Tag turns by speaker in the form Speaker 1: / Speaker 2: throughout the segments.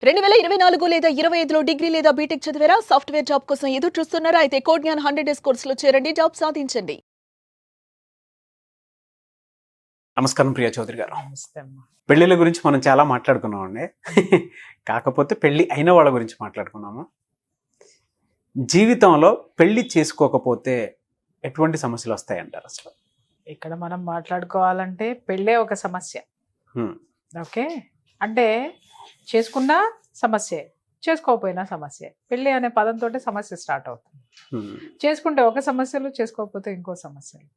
Speaker 1: 2024 లేదా 25లో డిగ్రీ లేదా బీటెక్ చదివారా? సాఫ్ట్‌వేర్ జాబ్ కోసం ఎదురు చూస్తున్నారా? అయితే కోడ్ జ్ఞాన్ 100 డేస్ కోర్సులో చేరండి. జాబ్ సాధించండి.
Speaker 2: నమస్కారం ప్రియా చౌదరి గారు.
Speaker 3: నమస్తే అమ్మా.
Speaker 2: పెళ్ళిళ్ళ గురించి మనం చాలా మాట్లాడుకున్నామండి. కాకపోతే పెళ్ళి అయిన వాళ్ళ గురించి మాట్లాడుకున్నాము. జీవితంలో పెళ్లి చేసుకోకపోతే ఎటువంటి సమస్యలు వస్తాయంటారు అసలు?
Speaker 3: ఇక్కడ మనం మాట్లాడుకోవాలంటే పెళ్ళే ఒక సమస్య.
Speaker 2: హ్మ్.
Speaker 3: ఓకే, అంటే చేసుకున్నా సమస్యే, చేసుకోకపోయినా సమస్యే. పెళ్ళి అనే పదంతో సమస్య స్టార్ట్ అవుతుంది.
Speaker 2: హ్మ్.
Speaker 3: చేసుకుంటే ఒక సమస్యలు, చేసుకోకపోతే ఇంకో సమస్యలు.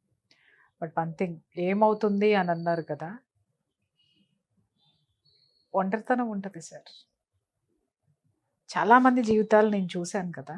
Speaker 3: బట్ వన్ థింగ్ ఏమవుతుంది అని అన్నారు కదా, ఒంటరితనం ఉంటుంది సార్. చాలామంది జీవితాలు నేను చూశాను కదా.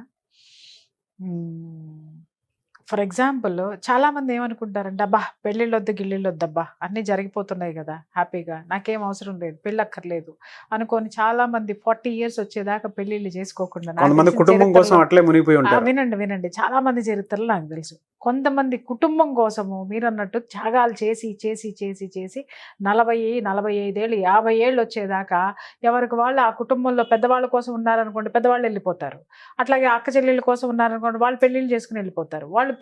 Speaker 3: ఫర్ ఎగ్జాంపుల్ చాలామంది ఏమనుకుంటారంటే, అబ్బా పెళ్ళిళ్ళు వద్దు గిళ్ళిళ్ళు వద్దబ్బా, అన్నీ జరిగిపోతున్నాయి కదా హ్యాపీగా, నాకేం అవసరం లేదు, పెళ్ళి అక్కర్లేదు అనుకొని చాలామంది 40 years వచ్చేదాకా పెళ్ళిళ్ళు చేసుకోకుండా, నాకు
Speaker 2: కొంతమంది
Speaker 3: తెలిసిన
Speaker 2: కుటుంబం కోసం
Speaker 3: చరిత్రలో-
Speaker 2: అట్లే మునిగిపోయి ఉంటారు.
Speaker 3: వినండి వినండి, చాలా మంది చరిత్రలో నాకు తెలుసు. కొంతమంది కుటుంబం కోసము మీరు అన్నట్టు త్యాగాలు చేసి చేసి చేసి చేసి 40, 45 ఏళ్ళు 50 ఏళ్ళు వచ్చేదాకా ఎవరికి వాళ్ళు ఆ కుటుంబంలో పెద్దవాళ్ళ కోసం ఉన్నారనుకోండి, పెద్దవాళ్ళు వెళ్ళిపోతారు. అట్లాగే అక్క చెల్లెళ్ళ కోసం ఉన్నారనుకోండి, వాళ్ళు పెళ్ళిళ్ళు చేసుకుని వెళ్ళిపోతారు. వాళ్ళు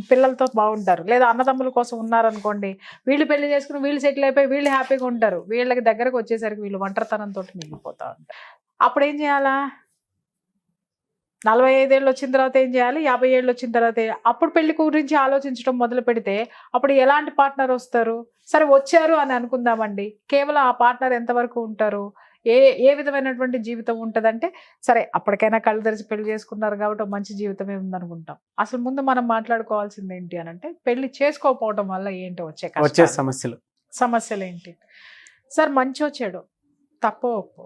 Speaker 3: పిల్లలతో బాగుంటారు. లేదా అన్నదమ్ముల కోసం ఉన్నారనుకోండి, వీళ్ళు పెళ్లి చేసుకుని వీళ్ళు సెటిల్ అయిపోయి వీళ్ళు హ్యాపీగా ఉంటారు. వీళ్ళకి దగ్గరకు వచ్చేసరికి వీళ్ళు ఒంటరితనంతో మిగిలిపోతా ఉంటారు. అప్పుడు ఏం చేయాలా? 45 ఏళ్ళు వచ్చిన తర్వాత ఏం చేయాలి? 50 ఏళ్ళు వచ్చిన తర్వాత అప్పుడు పెళ్లి గురించి ఆలోచించడం మొదలు పెడితే అప్పుడు ఎలాంటి పార్ట్నర్ వస్తారు? సరే వచ్చారు అని అనుకుందామండి, కేవలం ఆ పార్ట్నర్ ఎంతవరకు ఉంటారు? ఏ విధమైనటువంటి జీవితం ఉంటుందంటే, సరే అప్పటికైనా కళ్ళు తెరిచి పెళ్లి చేసుకున్నారు కాబట్టి ఒక మంచి జీవితమే ఉందనుకుంటాం. అసలు ముందు మనం మాట్లాడుకోవాల్సింది ఏంటి అని అంటే, పెళ్లి చేసుకోకపోవడం వల్ల ఏంటో
Speaker 2: వచ్చే
Speaker 3: వచ్చే
Speaker 2: సమస్యలు
Speaker 3: ఏంటి సార్? మంచో చెడు, తప్పో ఒప్పో,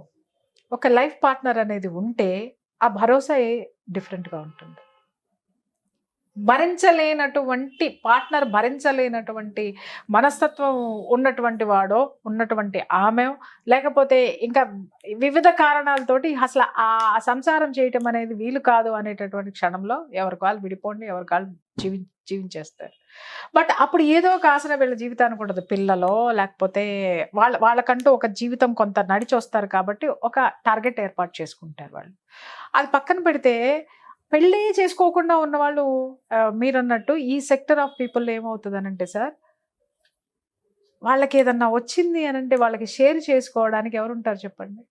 Speaker 3: ఒక లైఫ్ పార్ట్నర్ అనేది ఉంటే ఆ భరోసా డిఫరెంట్గా ఉంటుంది. భరించలేనటువంటి పార్ట్నర్, భరించలేనటువంటి మనస్తత్వం ఉన్నటువంటి వాడో, ఉన్నటువంటి ఆమె, లేకపోతే ఇంకా వివిధ కారణాలతోటి అసలు ఆ సంసారం చేయటం అనేది వీలు కాదు అనేటటువంటి క్షణంలో ఎవరికి వాళ్ళు విడిపోండి, ఎవరికి వాళ్ళు జీవించేస్తారు. బట్ అప్పుడు ఏదో ఒక ఆసన వీళ్ళ జీవితానికి ఉంటుంది. పిల్లలో, లేకపోతే వాళ్ళకంటూ ఒక జీవితం కొంత నడిచి వస్తారు కాబట్టి ఒక టార్గెట్ ఏర్పాటు చేసుకుంటారు వాళ్ళు. అది పక్కన పెడితే పెళ్ళి చేసుకోకుండా ఉన్నవాళ్ళు మీరు అన్నట్టు ఈ సెక్టర్ ఆఫ్ పీపుల్ ఏమవుతుంది అనంటే సార్, వాళ్ళకి ఏదన్నా వచ్చింది అనంటే వాళ్ళకి షేర్ చేసుకోవడానికి ఎవరుంటారు చెప్పండి?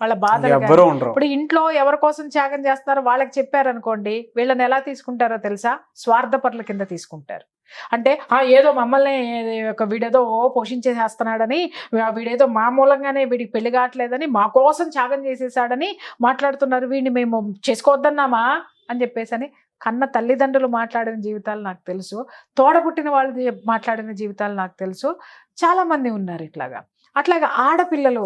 Speaker 3: వాళ్ళ బాధలు. ఇప్పుడు ఇంట్లో ఎవరి కోసం త్యాగం చేస్తారో వాళ్ళకి చెప్పారనుకోండి, వీళ్ళని ఎలా తీసుకుంటారో తెలుసా? స్వార్థపరుల కింద తీసుకుంటారు. అంటే ఏదో మమ్మల్ని వీడేదో పోషించేసేస్తున్నాడని, వీడేదో మా మూలంగానే వీడికి పెళ్లి కావట్లేదని, మా కోసం త్యాగం చేసేసాడని మాట్లాడుతున్నారు, వీడిని మేము చేసుకోవద్దన్నామా అని చెప్పేసి కన్న తల్లిదండ్రులు మాట్లాడిన జీవితాలు నాకు తెలుసు, తోడబుట్టిన వాళ్ళు మాట్లాడిన జీవితాలు నాకు తెలుసు. చాలామంది ఉన్నారు ఇట్లాగా. అట్లాగా ఆడపిల్లలు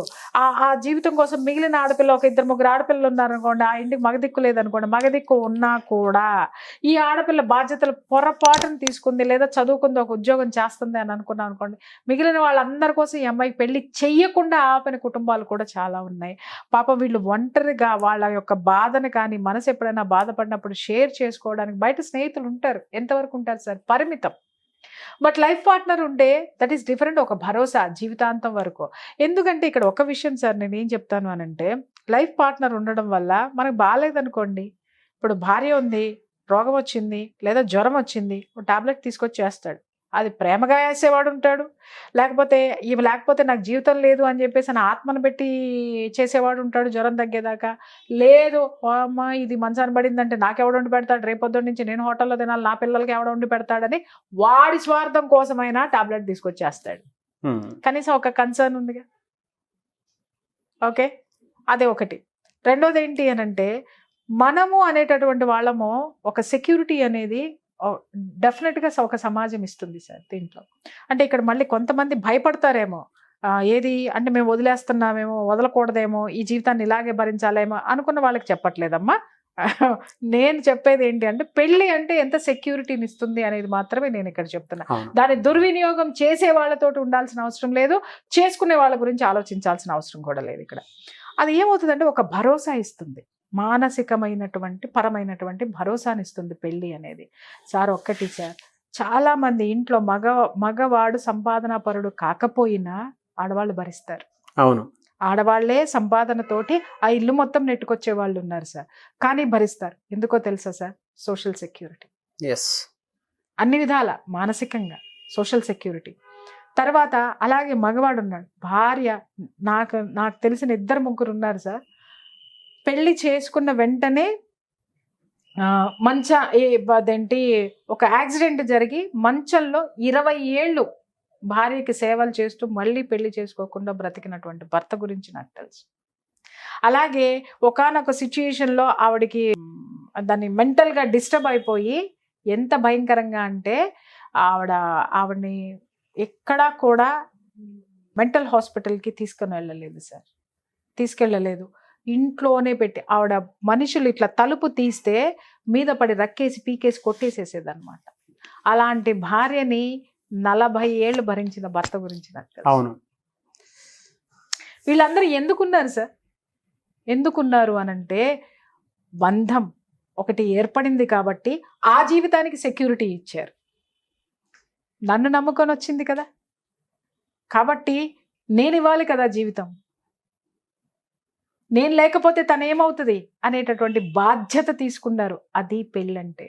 Speaker 3: ఆ జీవితం కోసం మిగిలిన ఆడపిల్ల, ఒక 2-3 ఆడపిల్లలు ఉన్నారనుకోండి, ఆ ఇంటికి మగదిక్కు లేదనుకోండి, మగదిక్కు ఉన్నా కూడా ఈ ఆడపిల్ల బాధ్యతలు పొరపాటును తీసుకుంది, లేదా చదువుకుంది, ఒక ఉద్యోగం చేస్తుంది అని అనుకున్నాం అనుకోండి, మిగిలిన వాళ్ళందరి కోసం ఈ అమ్మాయికి పెళ్లి చెయ్యకుండా ఆపిన కుటుంబాలు కూడా చాలా ఉన్నాయి. పాపం వీళ్ళు ఒంటరిగా వాళ్ళ యొక్క బాధను కానీ, మనసు ఎప్పుడైనా బాధపడినప్పుడు షేర్ చేసుకోవడానికి బయట స్నేహితులు ఉంటారు. ఎంతవరకు ఉంటారు సార్? పరిమితం. బట్ లైఫ్ పార్ట్నర్ ఉంటే దట్ ఈస్ డిఫరెంట్, ఒక భరోసా జీవితాంతం వరకు. ఎందుకంటే ఇక్కడ ఒక విషయం సార్, నేను ఏం చెప్తాను అనంటే, లైఫ్ పార్ట్నర్ ఉండడం వల్ల మనకు బాగాలేదనుకోండి, ఇప్పుడు భార్య ఉంది, రోగం వచ్చింది లేదా జ్వరం వచ్చింది, ఒక టాబ్లెట్ తీసుకొచ్చి వేస్తాడు. అది ప్రేమగా వేసేవాడు ఉంటాడు, లేకపోతే లేకపోతే నాకు జీవితం లేదు అని చెప్పేసి నా ఆత్మను పెట్టి చేసేవాడు ఉంటాడు జ్వరం తగ్గేదాకా. లేదు, అమ్మ ఇది మంచాన్ని పడిందంటే నాకెవడు వండి పెడతాడు, రేపొద్దు నుంచి నేను హోటల్లో తినాలి, నా పిల్లలకి ఎవడ వండి పెడతాడని వాడి స్వార్థం కోసమైనా టాబ్లెట్ తీసుకొచ్చేస్తాడు. కనీసం ఒక కన్సర్న్ ఉందిగా. ఓకే, అదే ఒకటి. రెండోది ఏంటి అని అంటే, మనము అనేటటువంటి వాళ్ళము ఒక సెక్యూరిటీ అనేది డెఫినెట్గా ఒక సమాజం ఇస్తుంది సార్ దీంట్లో. అంటే ఇక్కడ మళ్ళీ కొంతమంది భయపడతారేమో, ఏది అంటే మేము వదిలేస్తున్నామేమో, వదలకూడదేమో, ఈ జీవితాన్ని ఇలాగే భరించాలేమో అనుకున్న వాళ్ళకి చెప్పట్లేదమ్మా. నేను చెప్పేది ఏంటి అంటే, పెళ్ళి అంటే ఎంత సెక్యూరిటీని ఇస్తుంది అనేది మాత్రమే నేను ఇక్కడ చెప్తున్నా. దాని దుర్వినియోగం చేసే వాళ్ళతో ఉండాల్సిన అవసరం లేదు, చేసుకునే వాళ్ళ గురించి ఆలోచించాల్సిన అవసరం కూడా లేదు ఇక్కడ. అది ఏమవుతుందంటే ఒక భరోసా ఇస్తుంది, మానసికమైనటువంటి పరమైనటువంటి భరోసాని ఇస్తుంది పెళ్ళి అనేది. సార్ ఒక్కటి సార్, చాలామంది ఇంట్లో మగవాడు సంపాదనా పరుడు కాకపోయినా ఆడవాళ్ళు భరిస్తారు.
Speaker 2: అవును,
Speaker 3: ఆడవాళ్లే సంపాదనతోటి ఆ ఇల్లు మొత్తం నెట్టుకొచ్చే వాళ్ళు ఉన్నారు సార్. కానీ భరిస్తారు. ఎందుకో తెలుసా సార్? Social security.
Speaker 2: ఎస్.
Speaker 3: అన్ని విధాల మానసికంగా సోషల్ సెక్యూరిటీ. తర్వాత అలాగే మగవాడు ఉన్నాడు, భార్య. నాకు తెలిసిన 2-3 ఉన్నారు సార్. పెళ్లి చేసుకున్న వెంటనే అదేంటి, ఒక యాక్సిడెంట్ జరిగి మంచంలో 20 ఏళ్ళు భార్యకి సేవలు చేస్తూ మళ్ళీ పెళ్లి చేసుకోకుండా బ్రతికినటువంటి భర్త గురించి నాకు తెలుసు. అలాగే ఒకానొక సిచ్యుయేషన్లో ఆవిడికి దాన్ని మెంటల్గా డిస్టర్బ్ అయిపోయి ఎంత భయంకరంగా అంటే ఆవిడని ఎక్కడా కూడా మెంటల్ హాస్పిటల్కి తీసుకెళ్ళలేదు. ఇంట్లోనే పెట్టి ఆవిడ మనుషులు ఇట్లా తలుపు తీస్తే మీద పడి రక్కేసి పీకేసి కొట్టేసేసేదన్నమాట. అలాంటి భార్యని 40 ఏళ్ళు భరించిన భర్త గురించి నాకు తెలుసు.
Speaker 2: అవును.
Speaker 3: వీళ్ళందరూ ఎందుకున్నారు సార్? ఎందుకున్నారు అనంటే బంధం ఒకటి ఏర్పడింది కాబట్టి ఆ జీవితానికి సెక్యూరిటీ ఇచ్చారు. నన్ను నమ్ముకొని వచ్చింది కదా, కాబట్టి నేను ఇవ్వాలి కదా జీవితం. నేను లేకపోతే తనేమవుతుంది అనేటటువంటి బాధ్యత తీసుకున్నారు. అది పెళ్ళంటే.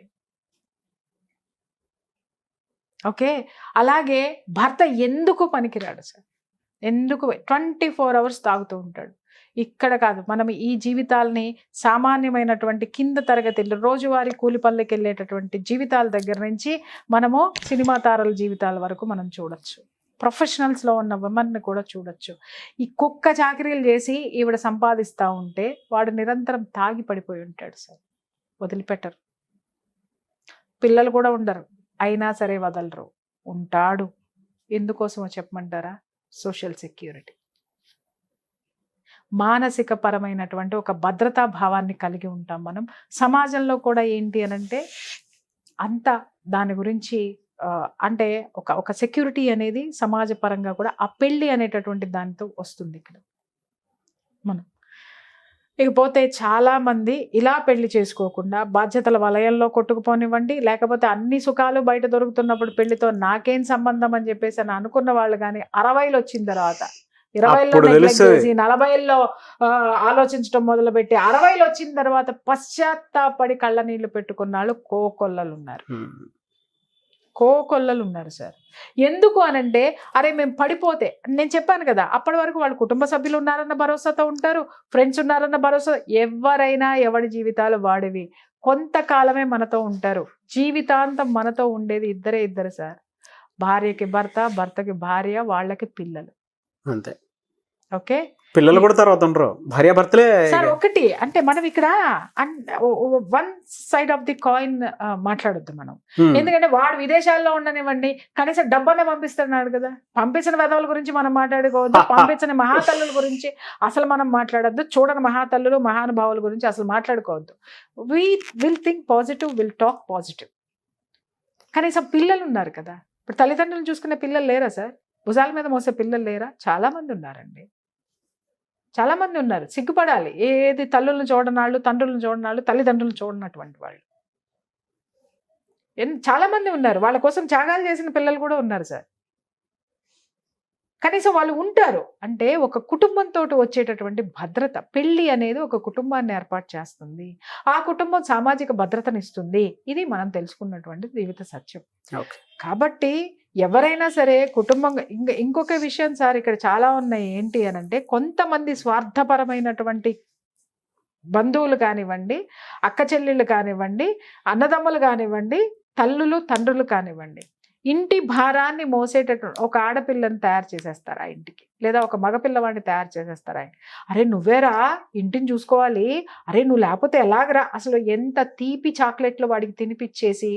Speaker 3: ఓకే. అలాగే భర్త ఎందుకు పనికిరాడు సార్? ఎందుకు 24 అవర్స్ తాగుతూ ఉంటాడు? ఇక్కడ కాదు, మనం ఈ జీవితాలని సామాన్యమైనటువంటి కింద తరగతి రోజువారీ కూలి పనులకి వెళ్ళేటటువంటి జీవితాల దగ్గర నుంచి మనము సినిమా తారల జీవితాల వరకు మనం చూడొచ్చు. ప్రొఫెషనల్స్లో ఉన్న విమెన్ని కూడా చూడొచ్చు. ఈ కుక్క చాకరీలు చేసి ఈవిడ సంపాదిస్తూ ఉంటే వాడు నిరంతరం తాగి పడిపోయి ఉంటాడు సార్. వదిలిపెట్టరు. పిల్లలు కూడా ఉండరు, అయినా సరే వదలరు, ఉంటాడు. ఎందుకోసమో చెప్పమంటారా? Social security. మానసిక పరమైనటువంటి ఒక భద్రతా భావాన్ని కలిగి ఉంటాం మనం. సమాజంలో కూడా ఏంటి అనంటే అంత దాని గురించి అంటే ఒక సెక్యూరిటీ అనేది సమాజపరంగా కూడా ఆ పెళ్ళి అనేటటువంటి దానితో వస్తుంది ఇక్కడ మనం. ఇకపోతే చాలా మంది ఇలా పెళ్లి చేసుకోకుండా బాధ్యతల వలయంలో కొట్టుకుపోనివ్వండి, లేకపోతే అన్ని సుఖాలు బయట దొరుకుతున్నప్పుడు పెళ్లితో నాకేం సంబంధం అని చెప్పేసి అని అనుకున్న వాళ్ళు కానీ 60లు వచ్చిన తర్వాత 20లో 40లో ఆలోచించడం మొదలుపెట్టి 60లు వచ్చిన తర్వాత పశ్చాత్తాపడి కళ్ళ నీళ్లు పెట్టుకున్న వాళ్ళు కోకొల్లలు ఉన్నారు సార్. ఎందుకు అనంటే అరే మేము పడిపోతే, నేను చెప్పాను కదా, అప్పటి వరకు వాళ్ళ కుటుంబ సభ్యులు ఉన్నారన్న భరోసాతో ఉంటారు, ఫ్రెండ్స్ ఉన్నారన్న భరోసా. ఎవరైనా ఎవడి జీవితాలు వాడివి, కొంతకాలమే మనతో ఉంటారు. జీవితాంతం మనతో ఉండేది ఇద్దరు సార్. భార్యకి భర్త, భర్తకి భార్య, వాళ్ళకి పిల్లలు.
Speaker 2: అంతే.
Speaker 3: ఓకే.
Speaker 2: పిల్లలు కూడా తర్వాత ఉండరు, భార్య భర్తలే
Speaker 3: సార్. ఒకటి అంటే మనం ఇక్కడ 1 సైడ్ ఆఫ్ ది కాయిన్ మాట్లాడొద్దు మనం. ఎందుకంటే వాడు విదేశాల్లో ఉండనివ్వండి, కనీసం డబ్బన్నా పంపిస్తున్నాడు కదా. పంపించిన వెధవుల గురించి మనం మాట్లాడుకోవద్దు, పంపించిన మహాతల్లుల గురించి అసలు మనం మాట్లాడొద్దు, చూడని మహాతల్లులు మహానుభావుల గురించి అసలు మాట్లాడుకోవద్దు. Will think positive, will talk positive. కనీసం పిల్లలు ఉన్నారు కదా. ఇప్పుడు తల్లిదండ్రులు చూసుకునే పిల్లలు లేరా సార్? భుజాల మీద మోసే పిల్లలు లేరా? చాలా మంది ఉన్నారండి, చాలా మంది ఉన్నారు. సిగ్గుపడాలి. ఏది తల్లులను చూడనాళ్ళు, తండ్రులను చూడనాళ్ళు, తల్లిదండ్రులను చూడనటువంటి వాళ్ళు చాలా మంది ఉన్నారు. వాళ్ళ కోసం త్యాగాలు చేసిన పిల్లలు కూడా ఉన్నారు సార్. కనీసం వాళ్ళు ఉంటారు అంటే ఒక కుటుంబంతో వచ్చేటటువంటి భద్రత. పెళ్లి అనేది ఒక కుటుంబాన్ని ఏర్పాటు చేస్తుంది. ఆ కుటుంబం సామాజిక భద్రతనిస్తుంది. ఇది మనం తెలుసుకున్నటువంటి జీవిత సత్యం. కాబట్టి ఎవరైనా సరే కుటుంబం. ఇంకొక విషయం సార్, ఇక్కడ చాలా ఉన్నాయి. ఏంటి అనంటే కొంతమంది స్వార్థపరమైనటువంటి బంధువులు కానివ్వండి, అక్క చెల్లెళ్ళు కానివ్వండి, అన్నదమ్ములు కానివ్వండి, తల్లులు తండ్రులు కానివ్వండి, ఇంటి భారాన్ని మోసేటటువంటి ఒక ఆడపిల్లని తయారు చేసేస్తారు ఆ ఇంటికి, లేదా ఒక మగపిల్లవాడిని తయారు చేసేస్తారు. అరే నువ్వేరా ఇంటిని చూసుకోవాలి, అరే నువ్వు లేకపోతే ఎలాగరా. అసలు ఎంత తీపి చాక్లెట్లు వాడికి తినిపించేసి,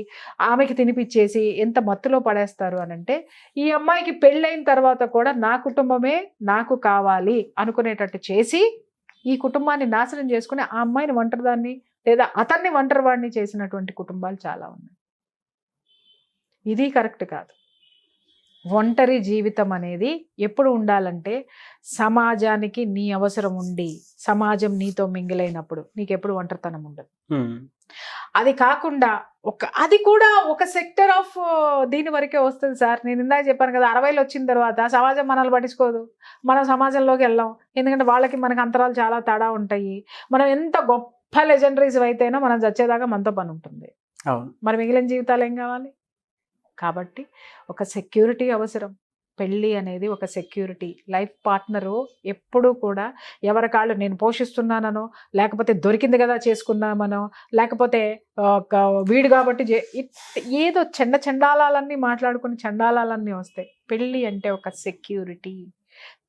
Speaker 3: ఆమెకి తినిపించేసి ఎంత మత్తులో పడేస్తారు అనంటే, ఈ అమ్మాయికి పెళ్ళైన తర్వాత కూడా నా కుటుంబమే నాకు కావాలి అనుకునేటట్టు చేసి ఈ కుటుంబాన్ని నాశనం చేసుకుని ఆ అమ్మాయిని ఒంటరిదాన్ని లేదా అతన్ని ఒంటరివాడిని చేసినటువంటి కుటుంబాలు చాలా ఉన్నాయి. ఇది కరెక్ట్ కాదు. ఒంటరి జీవితం అనేది ఎప్పుడు ఉండాలంటే సమాజానికి నీ అవసరం ఉండి సమాజం నీతో మింగిలైనప్పుడు నీకు ఎప్పుడు ఒంటరితనం ఉండదు. అది కాకుండా అది కూడా ఒక సెక్టర్ ఆఫ్ దీని వరకే వస్తుంది సార్. నేను ఇందాక చెప్పాను కదా, 60లో వచ్చిన తర్వాత సమాజం మనల్ని పట్టించుకోదు, మనం సమాజంలోకి వెళ్ళాం. ఎందుకంటే వాళ్ళకి మనకి అంతరాలు చాలా తేడా ఉంటాయి. మనం ఎంత గొప్ప లెజెండరీస్ అయితేనో మనం చచ్చేదాకా మనతో పని ఉంటుంది. మరి మిగిలిన జీవితాలు ఏం కావాలి? కాబట్టి ఒక సెక్యూరిటీ అవసరం. పెళ్ళి అనేది ఒక సెక్యూరిటీ. లైఫ్ పార్ట్నరు ఎప్పుడూ కూడా ఎవరి కాళ్ళు నేను పోషిస్తున్నానో, లేకపోతే దొరికింది కదా చేసుకున్నామనో, లేకపోతే వీడు కాబట్టి ఏదో చండాలాలన్నీ మాట్లాడుకుని చండాలాలన్నీ వస్తాయి. పెళ్ళి అంటే ఒక సెక్యూరిటీ.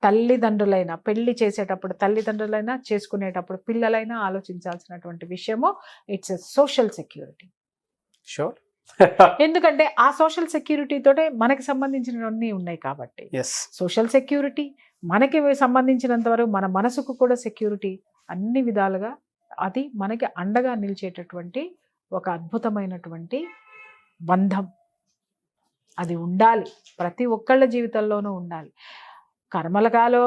Speaker 3: తల్లిదండ్రులైనా పెళ్లి చేసేటప్పుడు, తల్లిదండ్రులైనా చేసుకునేటప్పుడు, పిల్లలైనా ఆలోచించాల్సినటువంటి విషయము it's a social security.
Speaker 2: Sure.
Speaker 3: ఎందుకంటే ఆ సోషల్ సెక్యూరిటీ తోటే మనకి సంబంధించినవన్నీ ఉన్నాయి కాబట్టి. సోషల్ సెక్యూరిటీ, మనకి సంబంధించినంత వరకు మన మనసుకు కూడా సెక్యూరిటీ, అన్ని విధాలుగా అది మనకి అండగా నిలిచేటటువంటి ఒక అద్భుతమైనటువంటి బంధం. అది ఉండాలి, ప్రతి ఒక్కళ్ళ జీవితంలోనూ ఉండాలి. కర్మలకాలో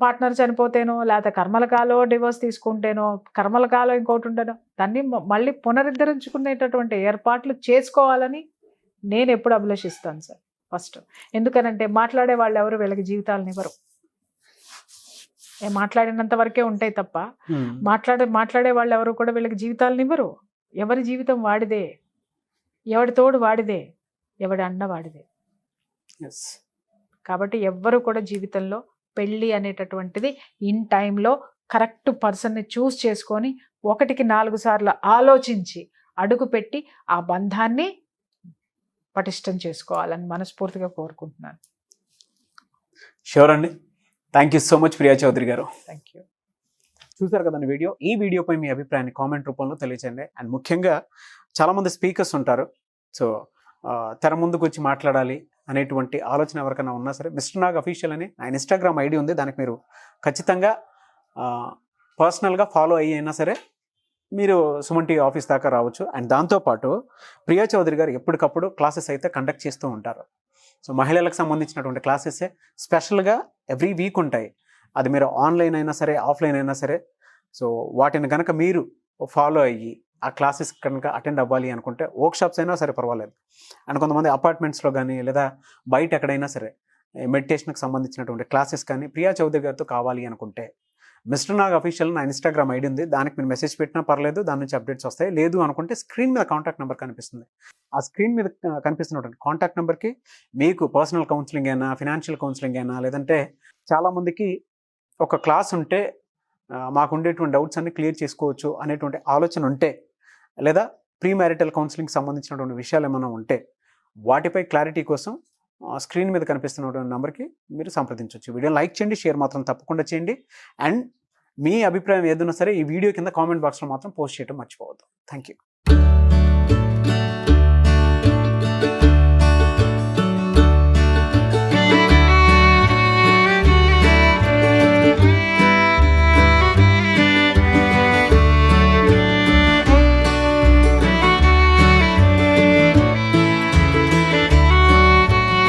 Speaker 3: పార్ట్నర్ చనిపోతేనో, లేకపోతే కర్మలకాలో డివోర్స్ తీసుకుంటేనో, కర్మలకాలో ఇంకోటి ఉండనో, దాన్ని మళ్ళీ పునరుద్ధరించుకునేటటువంటి ఏర్పాట్లు చేసుకోవాలని నేను ఎప్పుడు అభిలషిస్తాను సార్. ఫస్ట్ ఎందుకనంటే మాట్లాడే వాళ్ళు ఎవరు వీళ్ళకి జీవితాలను ఇవ్వరు. మాట్లాడినంత వరకే ఉంటాయి తప్ప మాట్లాడే వాళ్ళు ఎవరు కూడా వీళ్ళకి జీవితాలను ఇవ్వరు. ఎవరి జీవితం వాడిదే, ఎవడి తోడు వాడిదే, ఎవడి అండ వాడిదే. కాబట్టి ఎవ్వరు కూడా జీవితంలో పెళ్ళి అనేటటువంటిది ఇన్ టైంలో కరెక్ట్ పర్సన్ని చూస్ చేసుకొని 1కి 4 సార్లు ఆలోచించి అడుగు పెట్టి ఆ బంధాన్ని పటిష్టం చేసుకోవాలని మనస్ఫూర్తిగా కోరుకుంటున్నాను.
Speaker 2: షూర్ అండి. Thank you so much Priya Chowdary గారు.
Speaker 3: Thank you.
Speaker 2: చూసారు కదండి వీడియో. ఈ వీడియోపై మీ అభిప్రాయాన్ని కామెంట్ రూపంలో తెలియచేయండి. అండ్ ముఖ్యంగా చాలామంది స్పీకర్స్ ఉంటారు, సో తెర ముందుకు వచ్చి మాట్లాడాలి అనేటువంటి ఆలోచన ఎవరికైనా ఉన్నా సరే, మిస్టర్ నాగ్ అఫీషియల్ అని నా ఇన్స్టాగ్రామ్ ఐడి ఉంది. దానికి మీరు ఖచ్చితంగా పర్సనల్గా ఫాలో అయినా సరే మీరు సుమన్ టీవీ ఆఫీస్ దాకా రావచ్చు. అండ్ దాంతోపాటు ప్రియా చౌదరి గారు ఎప్పటికప్పుడు క్లాసెస్ అయితే కండక్ట్ చేస్తూ ఉంటారు. సో మహిళలకు సంబంధించినటువంటి క్లాసెస్ స్పెషల్గా ఎవ్రీ వీక్ ఉంటాయి. అది మీరు ఆన్లైన్ అయినా సరే, ఆఫ్లైన్ అయినా సరే. సో వాటిని కనుక మీరు ఫాలో అయ్యి ఆ క్లాసెస్ కనుక అటెండ్ అవ్వాలి అనుకుంటే, వర్క్షాప్స్ అయినా సరే పర్వాలేదు. అండ్ కొంతమంది అపార్ట్మెంట్స్లో కానీ లేదా బయట ఎక్కడైనా సరే మెడిటేషన్కి సంబంధించినటువంటి క్లాసెస్ కానీ ప్రియా చౌదరి గారితో కావాలి అనుకుంటే, మిస్టర్ నాగ్ అఫీషియల్ నా ఇన్స్టాగ్రామ్ ఐడి ఉంది. దానికి మీరు మెసేజ్ పెట్టినా పర్లేదు, దాని నుంచి అప్డేట్స్ వస్తాయి. లేదు అనుకుంటే స్క్రీన్ మీద కాంటాక్ట్ నెంబర్ కనిపిస్తుంది. ఆ స్క్రీన్ మీద కనిపిస్తున్నటువంటి కాంటాక్ట్ నెంబర్కి మీకు పర్సనల్ కౌన్సిలింగ్ అయినా, ఫినాన్షియల్ కౌన్సిలింగ్ అయినా, లేదంటే చాలామందికి ఒక క్లాస్ ఉంటే మాకు ఉండేటువంటి డౌట్స్ అన్ని క్లియర్ చేసుకోవచ్చు అనేటువంటి ఆలోచన ఉంటే, లేదా ప్రీ మ్యారిటల్ కౌన్సిలింగ్ సంబంధించినటువంటి విషయాలు ఏమైనా ఉంటే వాటిపై క్లారిటీ కోసం స్క్రీన్ మీద కనిపిస్తున్నటువంటి నెంబర్కి మీరు సంప్రదించవచ్చు. వీడియో లైక్ చేయండి, షేర్ మాత్రం తప్పకుండా చేయండి. అండ్ మీ అభిప్రాయం ఏదైనా సరే ఈ వీడియో కింద కామెంట్ బాక్స్లో మాత్రం పోస్ట్ చేయడం మర్చిపోవద్దు. Thank you.